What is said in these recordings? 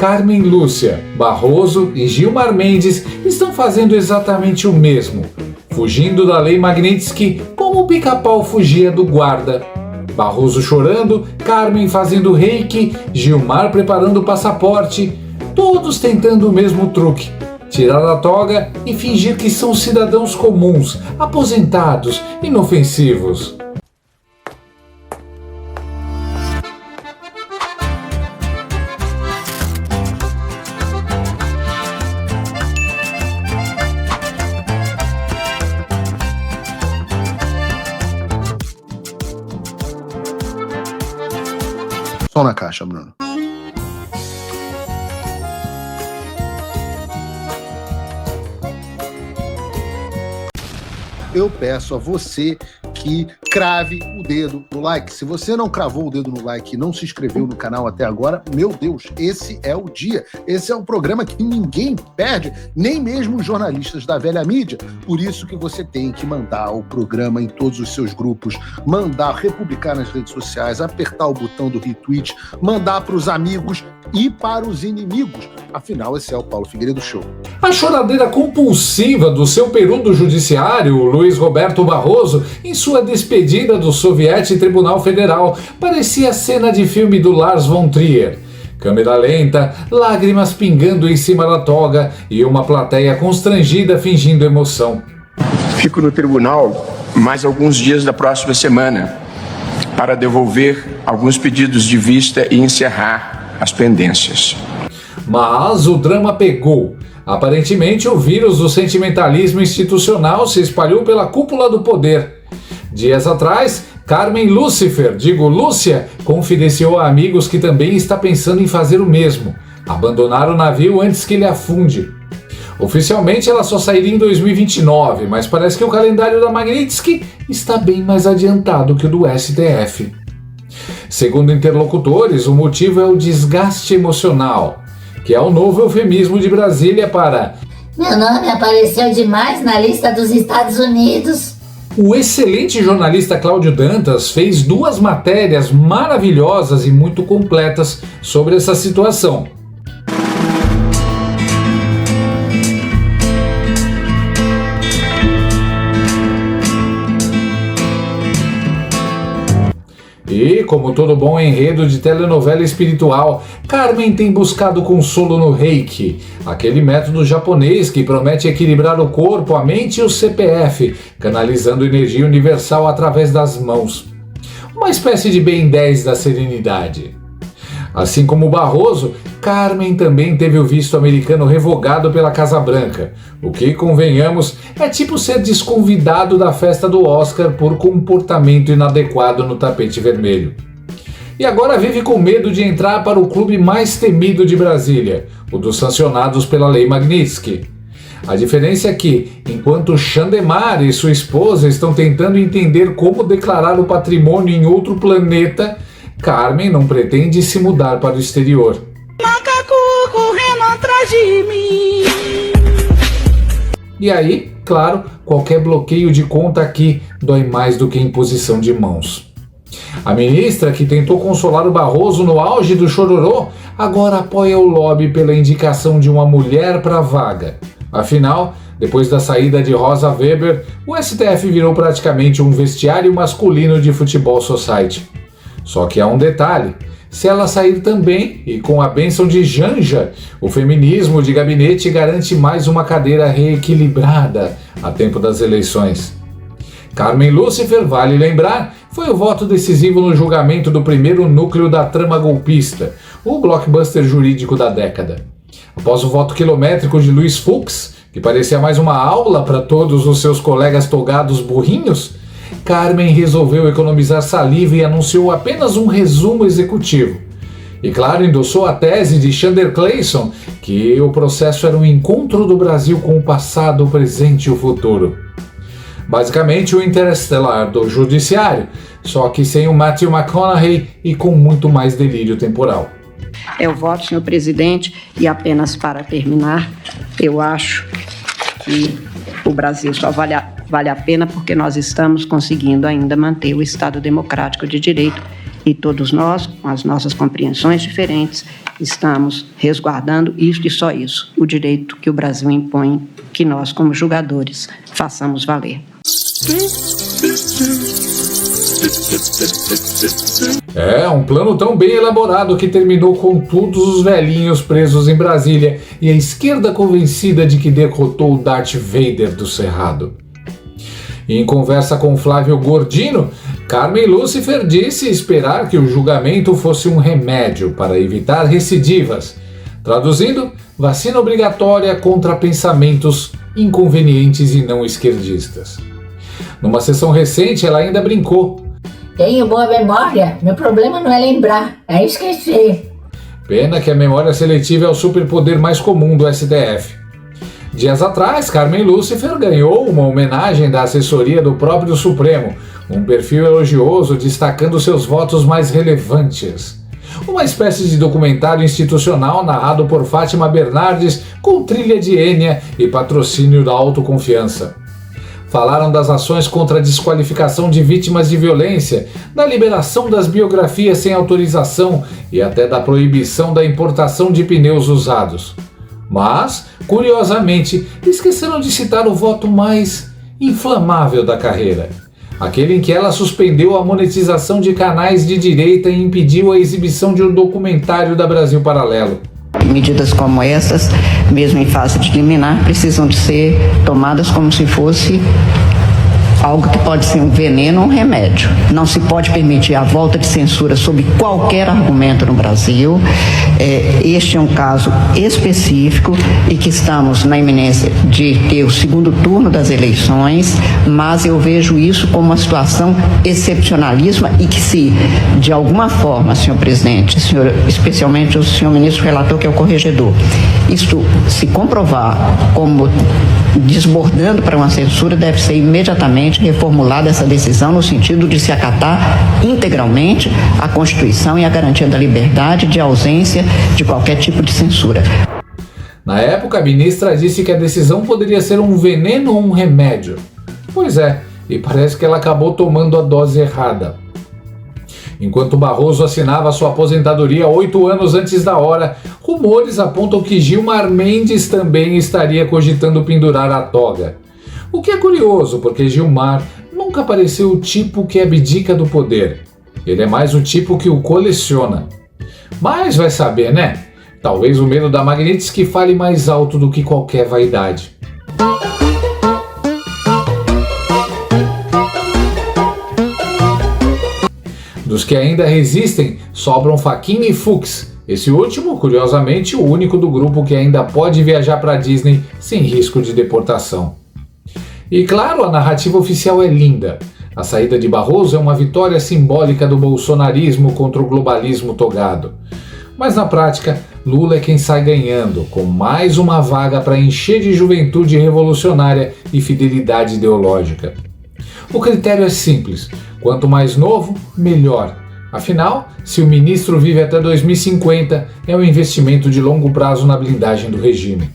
Carmen Lúcia, Barroso e Gilmar Mendes estão fazendo exatamente o mesmo, fugindo da Lei Magnitsky como o pica-pau fugia do guarda. Barroso chorando, Carmen fazendo reiki, Gilmar preparando o passaporte, todos tentando o mesmo truque: tirar a toga e fingir que são cidadãos comuns, aposentados, inofensivos. Som na caixa, Bruno. Eu peço a você que crave o dedo no like. Se você não cravou o dedo no like e não se inscreveu no canal até agora, meu Deus, esse é o dia. Esse é um programa que ninguém perde, nem mesmo os jornalistas da velha mídia. Por isso que você tem que mandar o programa em todos os seus grupos, mandar republicar nas redes sociais, apertar o botão do retweet, mandar para os amigos e para os inimigos. Afinal, esse é o Paulo Figueiredo Show. A choradeira compulsiva do seu peru do judiciário, Luiz Roberto Barroso, em sua despedida do Soviético Tribunal Federal, parecia cena de filme do Lars von Trier. Câmera lenta, lágrimas pingando em cima da toga e uma plateia constrangida fingindo emoção. Fico no tribunal mais alguns dias da próxima semana para devolver alguns pedidos de vista e encerrar as pendências. Mas o drama pegou. Aparentemente, o vírus do sentimentalismo institucional se espalhou pela cúpula do poder. Dias atrás, Carmen Lúcia, confidenciou a amigos que também está pensando em fazer o mesmo: abandonar o navio antes que ele afunde. Oficialmente, ela só sairia em 2029, mas parece que o calendário da Magnitsky está bem mais adiantado que o do STF. Segundo interlocutores, o motivo é o desgaste emocional, que é o novo eufemismo de Brasília para "meu nome apareceu demais na lista dos Estados Unidos". O excelente jornalista Cláudio Dantas fez 2 matérias maravilhosas e muito completas sobre essa situação. E, como todo bom enredo de telenovela espiritual, Carmen tem buscado consolo no Reiki, aquele método japonês que promete equilibrar o corpo, a mente e o CPF, canalizando energia universal através das mãos. Uma espécie de Ben 10 da serenidade. Assim como Barroso, Carmen também teve o visto americano revogado pela Casa Branca, o que, convenhamos, é tipo ser desconvidado da festa do Oscar por comportamento inadequado no tapete vermelho. E agora vive com medo de entrar para o clube mais temido de Brasília, o dos sancionados pela Lei Magnitsky. A diferença é que, enquanto Xandemar e sua esposa estão tentando entender como declarar o patrimônio em outro planeta, Carmen não pretende se mudar para o exterior. Macaco correndo atrás de mim. E aí, claro, qualquer bloqueio de conta aqui dói mais do que imposição de mãos. A ministra, que tentou consolar o Barroso no auge do chororô, agora apoia o lobby pela indicação de uma mulher para a vaga. Afinal, depois da saída de Rosa Weber, o STF virou praticamente um vestiário masculino de futebol society. Só que há um detalhe: se ela sair também, e com a bênção de Janja, o feminismo de gabinete garante mais uma cadeira reequilibrada a tempo das eleições. Carmen Lúcia, vale lembrar, foi o voto decisivo no julgamento do primeiro núcleo da trama golpista, o blockbuster jurídico da década. Após o voto quilométrico de Luiz Fux, que parecia mais uma aula para todos os seus colegas togados burrinhos, Carmen resolveu economizar saliva e anunciou apenas um resumo executivo. E claro, endossou a tese de Chandler Clayson, que o processo era um encontro do Brasil com o passado, o presente e o futuro. Basicamente o Interestelar do Judiciário, só que sem o Matthew McConaughey e com muito mais delírio temporal. É o voto, senhor presidente, e apenas para terminar, eu acho que o Brasil só vale a pena porque nós estamos conseguindo ainda manter o Estado democrático de direito E todos nós, com as nossas compreensões diferentes, estamos resguardando isso e só isso, o direito que o Brasil impõe, que nós, como julgadores, façamos valer. É, um plano tão bem elaborado que terminou com todos os velhinhos presos em Brasília e a esquerda convencida de que derrotou o Darth Vader do Cerrado. Em conversa com Flávio Gordino, Carmen Lúcifer disse esperar que o julgamento fosse um remédio para evitar recidivas. Traduzindo, vacina obrigatória contra pensamentos inconvenientes e não esquerdistas. Numa sessão recente, ela ainda brincou. Tenho boa memória, meu problema não é lembrar, é esquecer. Pena que a memória seletiva é o superpoder mais comum do STF. Dias atrás, Carmen Lúcifer ganhou uma homenagem da assessoria do próprio Supremo, um perfil elogioso destacando seus votos mais relevantes. Uma espécie de documentário institucional narrado por Fátima Bernardes com trilha de Enya e patrocínio da autoconfiança. Falaram das ações contra a desqualificação de vítimas de violência, da liberação das biografias sem autorização e até da proibição da importação de pneus usados. Mas, curiosamente, esqueceram de citar o voto mais inflamável da carreira. Aquele em que ela suspendeu a monetização de canais de direita e impediu a exibição de um documentário da Brasil Paralelo. Medidas como essas, mesmo em fase de liminar, precisam de ser tomadas como se fosse algo que pode ser um veneno ou um remédio. Não se pode permitir a volta de censura sob qualquer argumento no Brasil. Este é um caso específico e que estamos na iminência de ter o segundo turno das eleições, mas eu vejo isso como uma situação excepcionalíssima e que se, de alguma forma, senhor presidente, especialmente o senhor ministro relator, que é o corregedor, isto se comprovar como desbordando para uma censura, deve ser imediatamente reformulada essa decisão no sentido de se acatar integralmente a Constituição e a garantia da liberdade de ausência de qualquer tipo de censura. Na época, a ministra disse que a decisão poderia ser um veneno ou um remédio. Pois é, e parece que ela acabou tomando a dose errada. Enquanto Barroso assinava sua aposentadoria 8 anos antes da hora, rumores apontam que Gilmar Mendes também estaria cogitando pendurar a toga. O que é curioso, porque Gilmar nunca pareceu o tipo que abdica do poder. Ele é mais o tipo que o coleciona. Mas vai saber, né? Talvez o medo da Magnitsky fale mais alto do que qualquer vaidade. Dos que ainda resistem, sobram Fachin e Fux. Esse último, curiosamente, o único do grupo que ainda pode viajar para Disney sem risco de deportação. E claro, a narrativa oficial é linda. A saída de Barroso é uma vitória simbólica do bolsonarismo contra o globalismo togado. Mas na prática, Lula é quem sai ganhando, com mais uma vaga para encher de juventude revolucionária e fidelidade ideológica. O critério é simples. Quanto mais novo, melhor. Afinal, se o ministro vive até 2050, é um investimento de longo prazo na blindagem do regime.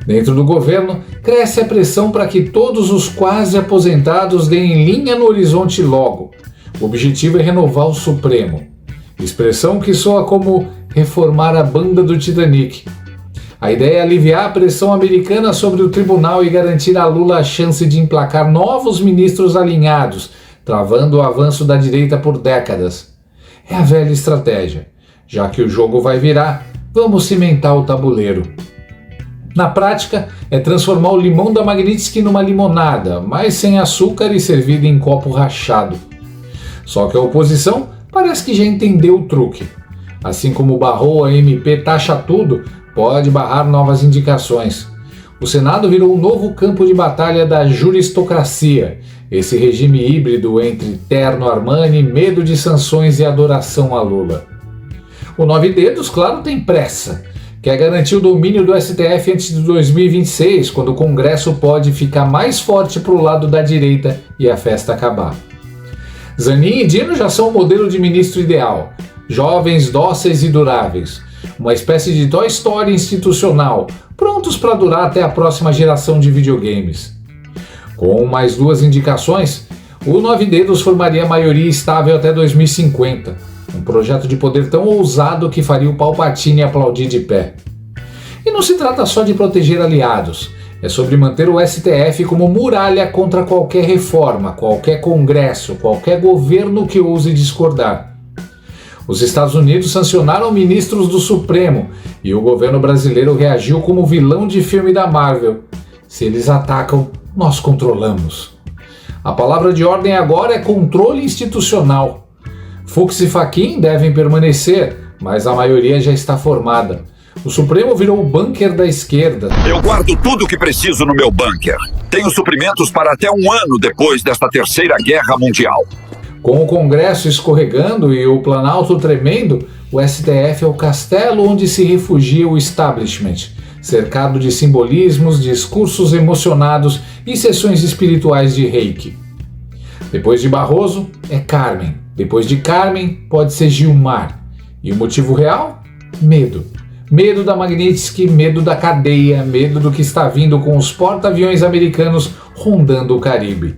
Dentro do governo, cresce a pressão para que todos os quase aposentados deem linha no horizonte logo. O objetivo é renovar o Supremo. Expressão que soa como reformar a banda do Titanic. A ideia é aliviar a pressão americana sobre o tribunal e garantir a Lula a chance de emplacar novos ministros alinhados, travando o avanço da direita por décadas. É a velha estratégia. Já que o jogo vai virar, vamos cimentar o tabuleiro. Na prática, é transformar o limão da Magnitsky numa limonada, mas sem açúcar e servida em copo rachado. Só que a oposição parece que já entendeu o truque. Assim como barrou a MP taxa tudo, pode barrar novas indicações. O Senado virou um novo campo de batalha da juristocracia, esse regime híbrido entre terno Armani, medo de sanções e adoração a Lula. O Nove Dedos, claro, tem pressa. Quer garantir o domínio do STF antes de 2026, quando o Congresso pode ficar mais forte para o lado da direita e a festa acabar. Zanin e Dino já são o modelo de ministro ideal. Jovens, dóceis e duráveis. Uma espécie de Toy Story institucional, prontos para durar até a próxima geração de videogames. Com mais 2 indicações, o 9 Dedos formaria a maioria estável até 2050, um projeto de poder tão ousado que faria o Palpatine aplaudir de pé. E não se trata só de proteger aliados, é sobre manter o STF como muralha contra qualquer reforma, qualquer congresso, qualquer governo que ouse discordar. Os Estados Unidos sancionaram ministros do Supremo e o governo brasileiro reagiu como vilão de filme da Marvel. Se eles atacam, nós controlamos. A palavra de ordem agora é controle institucional. Fux e Fachin devem permanecer, mas a maioria já está formada. O Supremo virou o bunker da esquerda. Eu guardo tudo o que preciso no meu bunker. Tenho suprimentos para até um ano depois desta terceira guerra mundial. Com o Congresso escorregando e o Planalto tremendo, o STF é o castelo onde se refugia o establishment, cercado de simbolismos, discursos emocionados e sessões espirituais de reiki. Depois de Barroso, é Carmen. Depois de Carmen, pode ser Gilmar. E o motivo real? Medo. Medo da Magnitsky, medo da cadeia, medo do que está vindo com os porta-aviões americanos rondando o Caribe.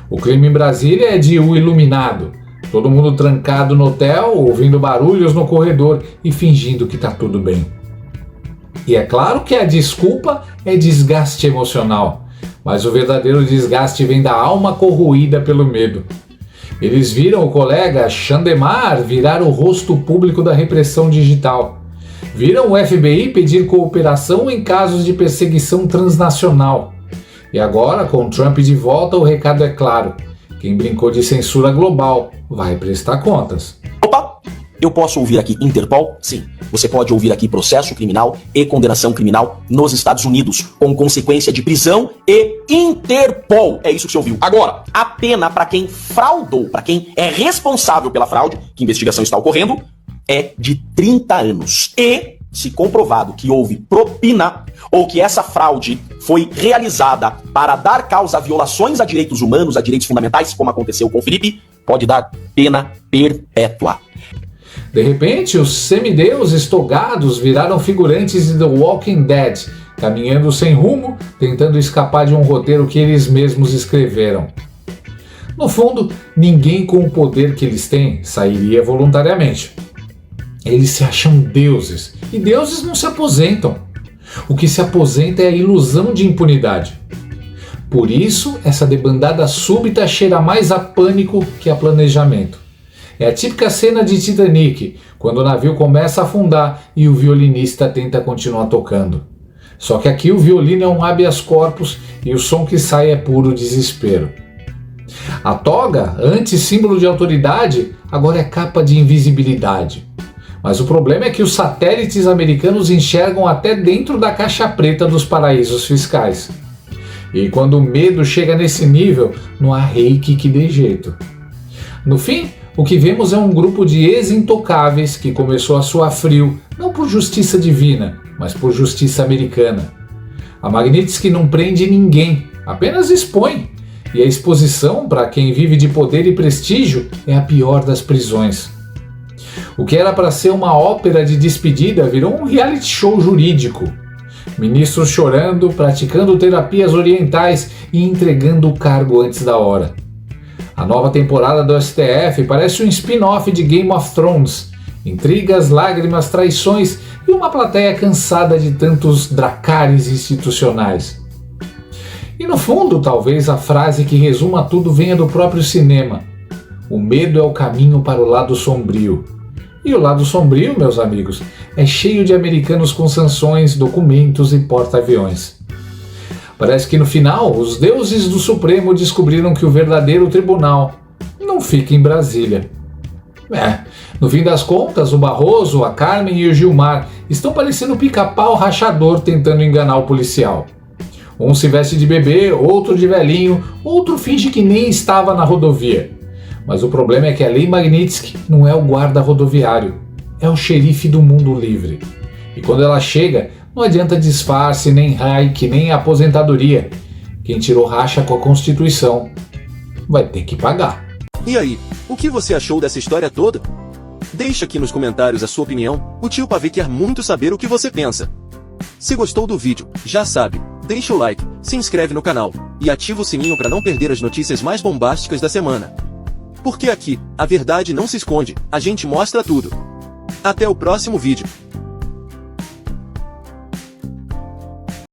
O clima em Brasília é de O Iluminado. Todo mundo trancado no hotel, ouvindo barulhos no corredor e fingindo que está tudo bem. E é claro que a desculpa é desgaste emocional, mas o verdadeiro desgaste vem da alma corroída pelo medo. Eles viram o colega Chandemar virar o rosto público da repressão digital. Viram o FBI pedir cooperação em casos de perseguição transnacional. E agora, com Trump de volta, o recado é claro. Quem brincou de censura global vai prestar contas. Opa! Eu posso ouvir aqui Interpol? Sim. Você pode ouvir aqui processo criminal e condenação criminal nos Estados Unidos, com consequência de prisão e Interpol. É isso que você ouviu. Agora, a pena para quem fraudou, para quem é responsável pela fraude, que investigação está ocorrendo, é de 30 anos. E, se comprovado que houve propina ou que essa fraude foi realizada para dar causa a violações a direitos humanos, a direitos fundamentais, como aconteceu com o Felipe, pode dar pena perpétua. De repente, os semideuses togados viraram figurantes de The Walking Dead, caminhando sem rumo, tentando escapar de um roteiro que eles mesmos escreveram. No fundo, ninguém com o poder que eles têm sairia voluntariamente. Eles se acham deuses, e deuses não se aposentam. O que se aposenta é a ilusão de impunidade. Por isso, essa debandada súbita cheira mais a pânico que a planejamento. É a típica cena de Titanic, quando o navio começa a afundar e o violinista tenta continuar tocando. Só que aqui o violino é um habeas corpus e o som que sai é puro desespero. A toga, antes símbolo de autoridade, agora é capa de invisibilidade. Mas o problema é que os satélites americanos enxergam até dentro da caixa preta dos paraísos fiscais. E quando o medo chega nesse nível, não há reiki que dê jeito. No fim, o que vemos é um grupo de ex-intocáveis que começou a suar frio, não por justiça divina, mas por justiça americana. A Magnitsky não prende ninguém, apenas expõe. E a exposição, para quem vive de poder e prestígio, é a pior das prisões. O que era para ser uma ópera de despedida virou um reality show jurídico. Ministros chorando, praticando terapias orientais e entregando o cargo antes da hora. A nova temporada do STF parece um spin-off de Game of Thrones. Intrigas, lágrimas, traições e uma plateia cansada de tantos dracares institucionais. E no fundo, talvez a frase que resuma tudo venha do próprio cinema. O medo é o caminho para o lado sombrio. E o lado sombrio, meus amigos, é cheio de americanos com sanções, documentos e porta-aviões. Parece que no final, os deuses do Supremo descobriram que o verdadeiro tribunal não fica em Brasília. No fim das contas, o Barroso, a Carmen e o Gilmar estão parecendo pica-pau rachador tentando enganar o policial. Um se veste de bebê, outro de velhinho, outro finge que nem estava na rodovia. Mas o problema é que a Lei Magnitsky não é o guarda rodoviário, é o xerife do mundo livre. E quando ela chega, não adianta disfarce, nem hike, nem aposentadoria. Quem tirou racha com a Constituição vai ter que pagar. E aí, o que você achou dessa história toda? Deixa aqui nos comentários a sua opinião, o tio Pavê quer muito saber o que você pensa. Se gostou do vídeo, já sabe, deixa o like, se inscreve no canal. e ativa o sininho para não perder as notícias mais bombásticas da semana. Porque aqui, a verdade não se esconde, a gente mostra tudo. Até o próximo vídeo.